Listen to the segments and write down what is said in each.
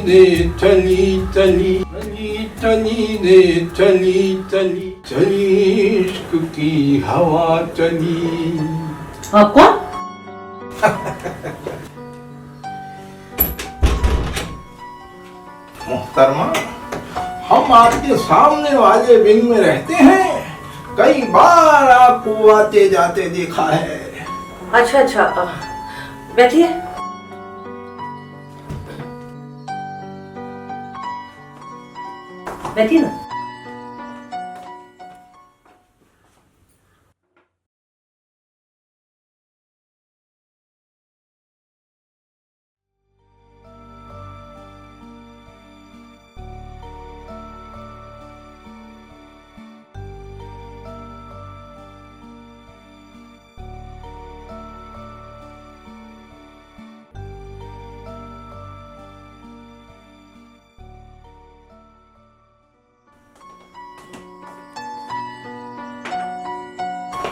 रे चली चली चली चली रे चली चली चली इश्क की हवा चली। आप कौन? मोहतरमा, हम आपके सामने वाले विंग में रहते हैं, कई बार आपको आते जाते देखा है। अच्छा अच्छा, बैठिए। बैठिए ना।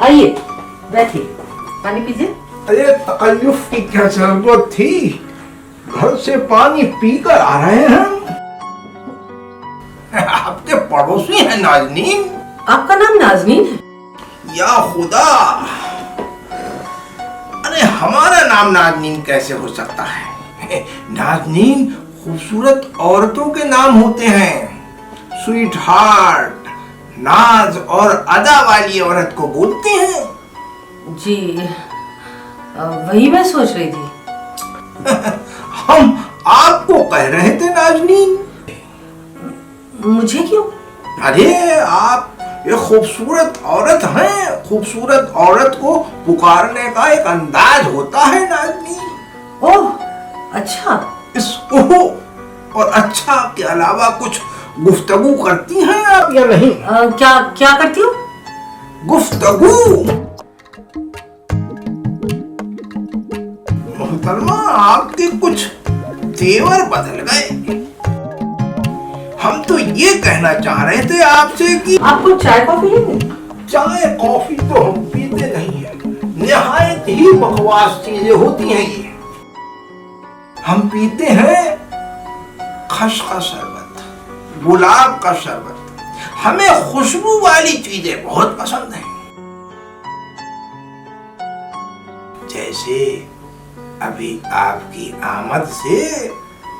आइए बैठिए, पानी पीजिए। अरे तकल्लुफ की क्या जरूरत थी, घर से पानी पीकर आ रहे हैं। आपके पड़ोसी हैं नाजनीन। आपका नाम नाजनीन है? या खुदा, अरे हमारा नाम नाजनीन कैसे हो सकता है? नाजनीन खूबसूरत औरतों के नाम होते हैं। स्वीट हार्ट, नाज और अदा वाली औरत को बोलते हैं। जी, वही मैं सोच रही थी। हम आपको कह रहे थे नाजनीन। मुझे क्यों? अरे आप ये खूबसूरत औरत हैं, खूबसूरत औरत को पुकारने का एक अंदाज होता है नाजनीन। ओह अच्छा। इस ओह और अच्छा के अलावा कुछ गुफ्तगू करती हैं आप या नहीं? क्या क्या करती हूँ? गुफ्तगू। मोहतरमा, आपके कुछ तेवर बदल गए। हम तो ये कहना चाह रहे थे आपसे कि आपको चाय कॉफी लेंगे? चाय कॉफी तो हम पीते नहीं है, निहायत ही बकवास चीजें होती हैं ये। हम पीते हैं खस का शरबत, गुलाब का शरबत। हमें खुशबू वाली चीजें बहुत पसंद हैं। जैसे अभी आपकी आमद से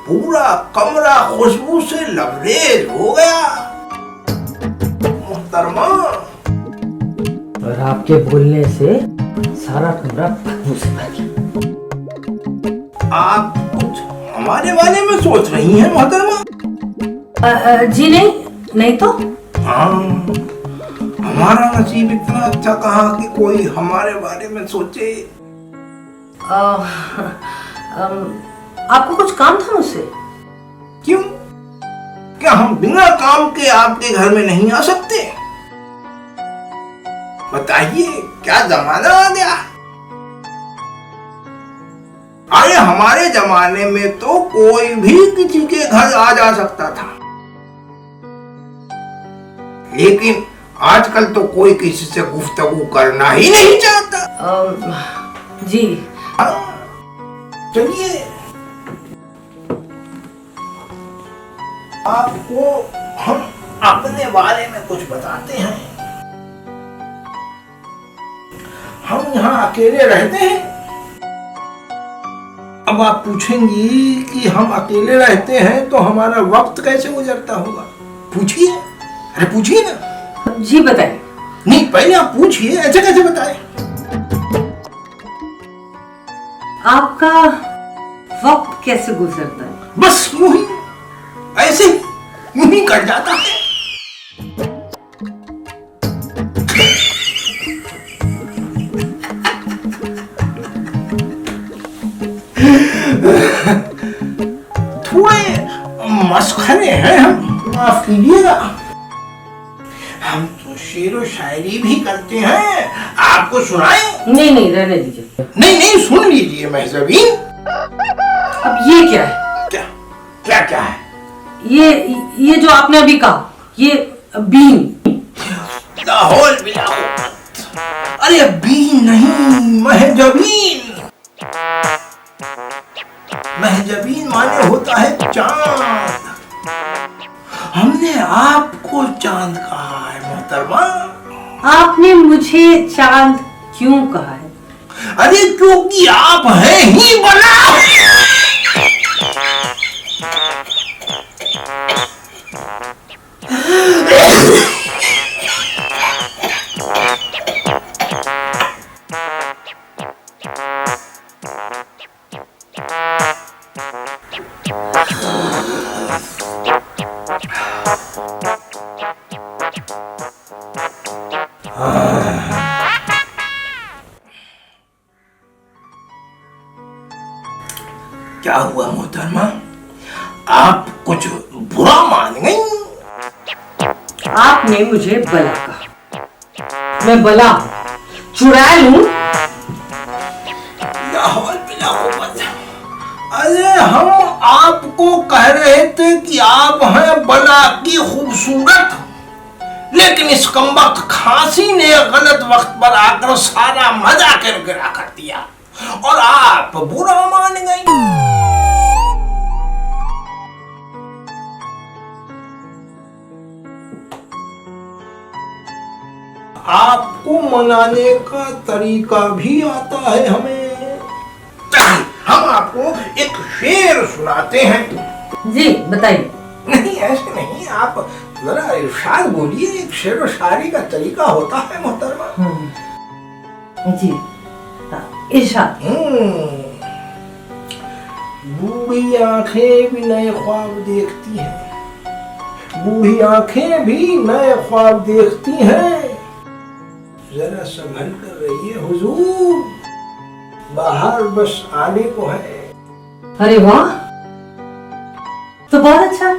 पूरा कमरा खुशबू से लबरेज हो गया। मोहतरमा, और आपके बोलने से सारा कमरा खुशबू से भर गया। आप कुछ हमारे बारे में सोच रही हैं मोहतरमा? जी नहीं, नहीं तो। हाँ, हमारा नसीब इतना अच्छा कहा कि कोई हमारे बारे में सोचे। आपको कुछ काम था मुझसे? क्यों? क्या हम बिना काम के आपके घर में नहीं आ सकते? बताइए, क्या जमाना आ गया। अरे हमारे जमाने में तो कोई भी किसी के घर आ जा सकता था, लेकिन आजकल तो कोई किसी से गुफ्तगू करना ही नहीं चाहता। जी चलिए, आपको हम अपने बारे में कुछ बताते हैं। हम यहाँ अकेले रहते हैं। अब आप पूछेंगी कि हम अकेले रहते हैं तो हमारा वक्त कैसे गुजरता होगा। पूछिए, अरे पूछिए ना। जी बताइए। नहीं, पहले आप पूछिए, ऐसे कैसे बताएं? आपका वक्त कैसे गुजरता है? बस यूं ही, ऐसे ही, यूं ही कट जाता है। थोड़े मस्खरे हैं हम, माफ कीजिएगा। हम तो शेर व शायरी भी करते हैं, आपको सुनाएं? नहीं नहीं, रहने दीजिए। नहीं नहीं, सुन लीजिए महजबीन। अब ये क्या है? क्या क्या क्या है? ये जो आपने अभी कहा, ये बीन। लाहौल बिलाहौल। अरे बीन नहीं, महजबीन। महजबीन। महजबीन माने होता है चांद। हमने आपको चांद कहा है मोहतरमा। आपने मुझे चांद क्यों कहा है? अरे क्योंकि आप हैं ही बना। क्या हुआ मोहतरमा, आप कुछ बुरा मान गई? आपने मुझे बला कहा। मैं बला चुड़ैल हूं? अरे हम आपको कह रहे थे कि आप हैं बला की खूबसूरत, लेकिन इस कमबख्त खांसी ने गलत वक्त पर आकर सारा मजा गिरा कर दिया और आप बुरा मान गई। आपको मनाने का तरीका भी आता है हमें। हम आपको एक शेर सुनाते हैं। जी बताइए। नहीं ऐसे नहीं, आप जरा इरशाद बोलिए। एक शेर व शायरी का तरीका होता है मोहतरमा। जी इरशाद। बूढ़ी आंखें भी नए ख्वाब देखती हैं, बूढ़ी आंखें भी नए ख्वाब देखती हैं, जरा संभल कर रहिए हुजूर, बाहर बस आने को है। अरे वाह, तो बहुत अच्छा।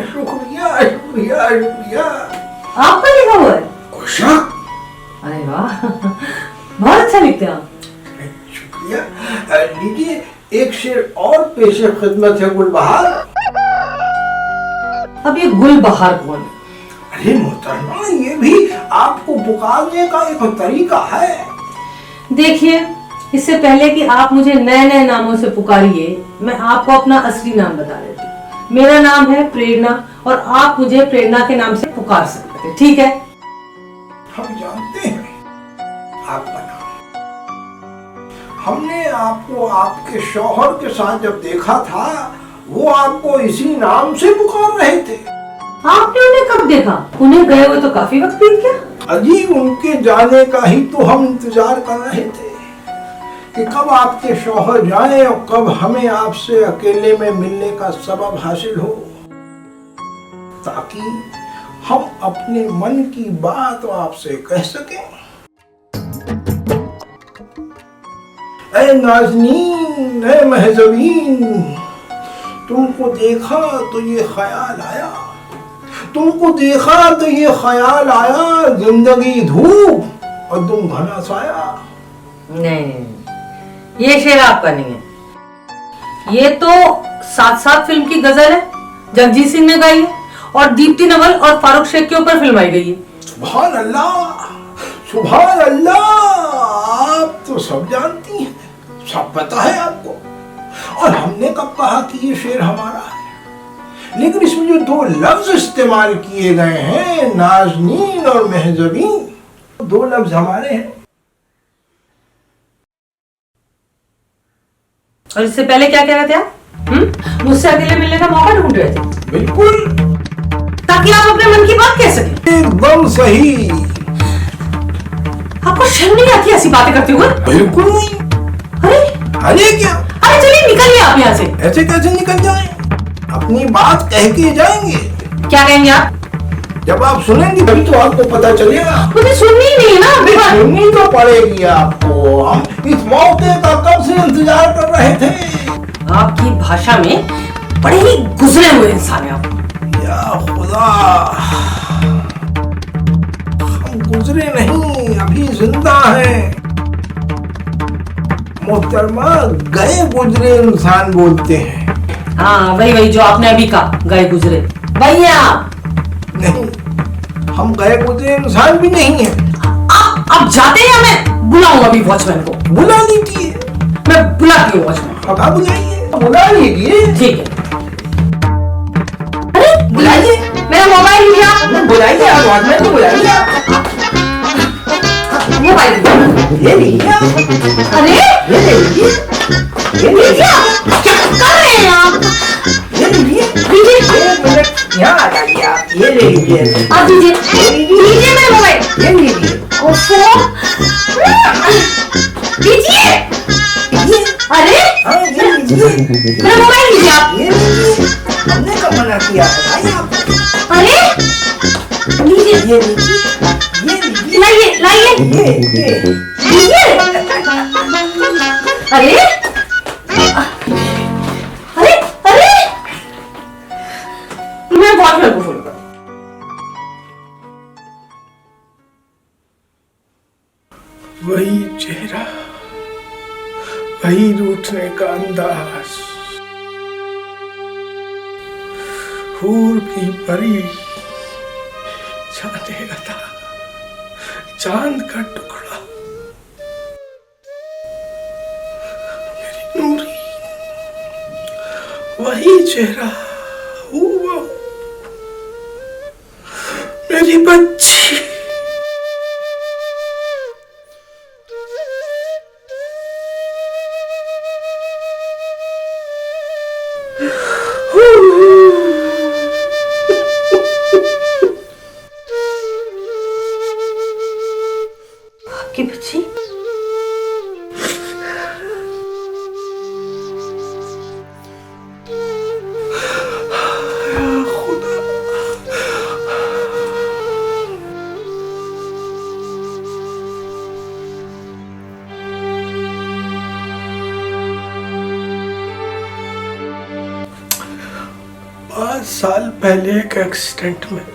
शुक्रिया शुक्रिया शुक्रिया। आपका लिखा हुआ है? खुश। अरे वाह, बहुत अच्छा लिखते हैं आप। शुक्रिया। लीजिए एक शेर और पेशे खिदमत है गुलबहार। अब ये गुलबहार कौन है? अरे मोहतरमा, ये भी आपको पुकारने का एक तरीका है। देखिए, इससे पहले कि आप मुझे नए नए नामों से पुकारिए, मैं आपको अपना असली नाम बता देती हूँ। मेरा नाम है प्रेरणा और आप मुझे प्रेरणा के नाम से पुकार सकते हैं, ठीक है? हम जानते हैं आपका नाम। हमने आपको आपके शौहर के साथ जब देखा था, वो आपको इसी नाम से पुकार रहे थे। आपने उन्हें कब देखा? उन्हें गए हुए तो काफी वक्त बीत गया। अजी उनके जाने का ही तो हम इंतजार कर रहे थे कि कब आपके शौहर जाएं और कब हमें आपसे अकेले में मिलने का सबब हासिल हो, ताकि हम अपने मन की बात आपसे कह सकें। ऐ नाज़नीन, ऐ महज़बीन, तुमको देखा तो ये ख्याल आया, तुमको देखा तो ये ख्याल आया, जिंदगी धूप और तुम घना साया। नहीं, ये शेर आपका नहीं है। ये तो साथ साथ फिल्म की गजल है, जगजीत सिंह ने गाई है और दीप्ति नवल और फारूक शेख के ऊपर फिल्माई गई है। सुभान अल्लाह, सुभान अल्लाह, आप तो सब जानती हैं, सब पता है आपको। और हमने कब कहा कि ये शेर हमारा है? लेकिन इसमें जो दो लफ्ज इस्तेमाल किए गए हैं, नाज़नीन और महज़बीन, दो लफ्ज हमारे हैं। और इससे पहले क्या कह रहे थे आप? मुझसे अकेले मिलने का मौका ढूंढ रहे थे? बिल्कुल, ताकि आप अपने मन की बात कह सकें। एकदम सही। आपको शर्म नहीं आती ऐसी बातें करते हुए? बिल्कुल नहीं। अरे अरे क्या? अरे चलिए निकलिए आप यहाँ से। ऐसे कैसे निकल जाएं? अपनी बात कह के जाएंगे। क्या कहेंगे आप? जब आप सुनेंगे तभी तो आपको पता चलेगा। मुझे सुननी ही नहीं है ना। सुननी तो पड़ेगी आपको। हम इस मौके का कब से इंतजार कर रहे थे। आपकी भाषा में बड़े ही गुजरे हुए इंसान है आप। या खुदा, हम गुजरे नहीं, अभी जिंदा हैं। मोहतरमा, गए गुजरे इंसान बोलते हैं। हाँ वही जो आपने अभी कहा, गए गुजरे, वही है आप। नहीं, हम गए गुजरे इंसान भी नहीं है। आप जाते हैं या मैं बुलाऊं अभी वॉचमैन को? बुला लीजिए। मैं बुलाती हूँ वॉचमैन। अब बुलाइए। बुला लीजिए। ठीक है। बुलाइए, मेरा मोबाइल लिया। बुलाइए आप, बाद में तो बुलाइए आप। मोबाइल ये लीजिए आप। अरे ये ले लीजिए, ये ले लीजिए। क्या कर रहे हैं आप? ये लीजिए, एक मिनट यहाँ आ जाइए आप। ये ले लीजिए, आप दीजिए, दीजिए मेरा मोबाइल। ये लीजिए, दीजिए। अरे हाँ ये लीजिए, मेरा मोबाइल लीजिए आप। ये लीजिए। हमने कब मना किया, बताइए आप। अरे लीजिए, ये लीजिए, ये लीजिए, लाइए लाइए, ये लीजिए। अरे अरे अरे मैं बॉयफ्रेंड को फोन कर। वही चेहरा, वही रूठने का अंदाज, हूर की परी, जाने अदा, चांद का टुकड़ा, मेरी नूरी, वही चेहरा, हूबहू, मेरी बच्ची। आपकी बच्ची? पाँच साल पहले एक एक्सीडेंट में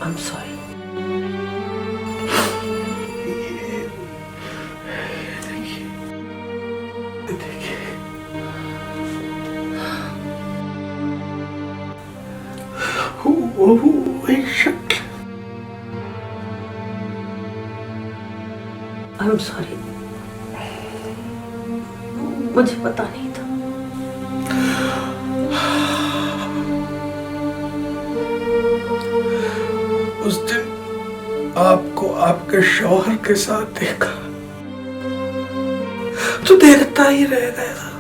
I'm sorry. वही शक्ल, I'm sorry. मुझे पता नहीं था। उस दिन आपको आपके शौहर के साथ देखा तो देखता ही रह गया।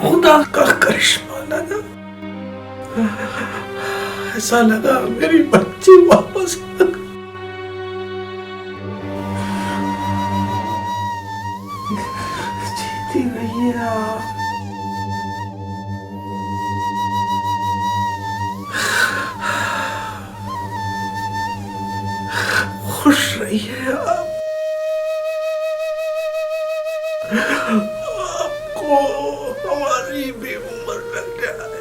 खुदा का करिश्मा लगा, ऐसा लगा मेरी बच्ची वापस आ गई। जीती रहिए आप, खुश रहिए आप। आपको हमारी भी उम्र लग जाए,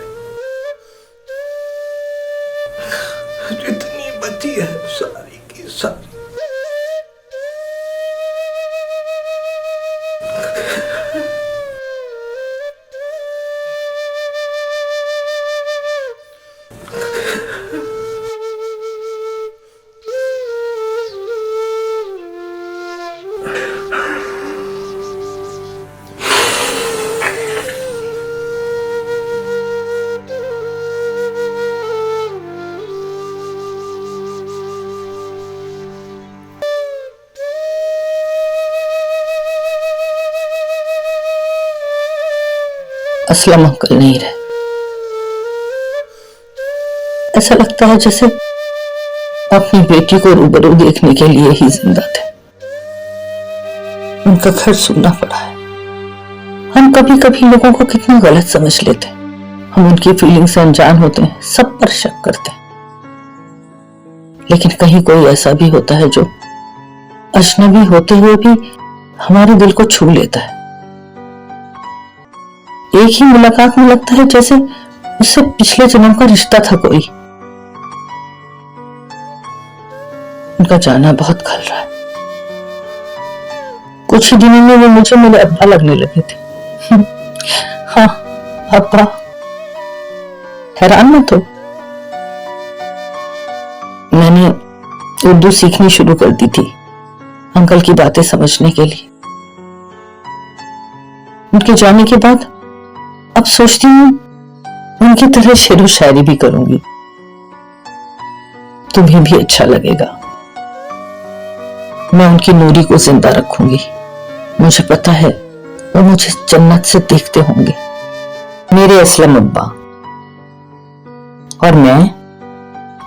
जितनी बची है सारी की सारी। असलम अंकल नहीं रहे। ऐसा लगता है जैसे अपनी बेटी को रूबरू देखने के लिए ही जिंदा थे। उनका घर सुनना पड़ा है। हम कभी कभी लोगों को कितना गलत समझ लेते हैं। हम उनकी फीलिंग से अनजान होते हैं, सब पर शक करते हैं, लेकिन कहीं कोई ऐसा भी होता है जो अजनबी होते हुए भी हमारे दिल को छू लेता है। एक ही मुलाकात में लगता है जैसे उससे पिछले जन्म का रिश्ता था कोई। उनका जाना बहुत खल रहा है। कुछ ही दिनों में वो मुझे मेरे अब्बा लगने लगे थे। हाँ, अब्बा। हैरान मत हो, मैंने उर्दू सीखनी शुरू कर दी थी अंकल की बातें समझने के लिए। उनके जाने के बाद अब सोचती हूँ उनकी तरह शेरो शायरी भी करूंगी, तुम्हें भी अच्छा लगेगा। मैं उनकी नूरी को जिंदा रखूंगी। मुझे पता है वो मुझे जन्नत से देखते होंगे, मेरे असलम अब्बा। और मैं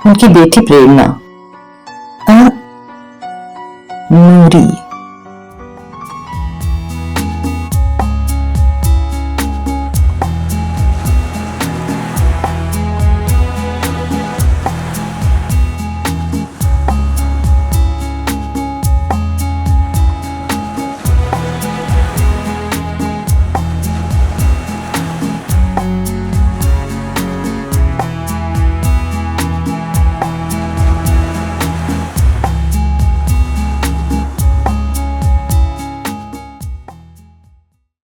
उनकी बेटी प्रेरणा, नूरी।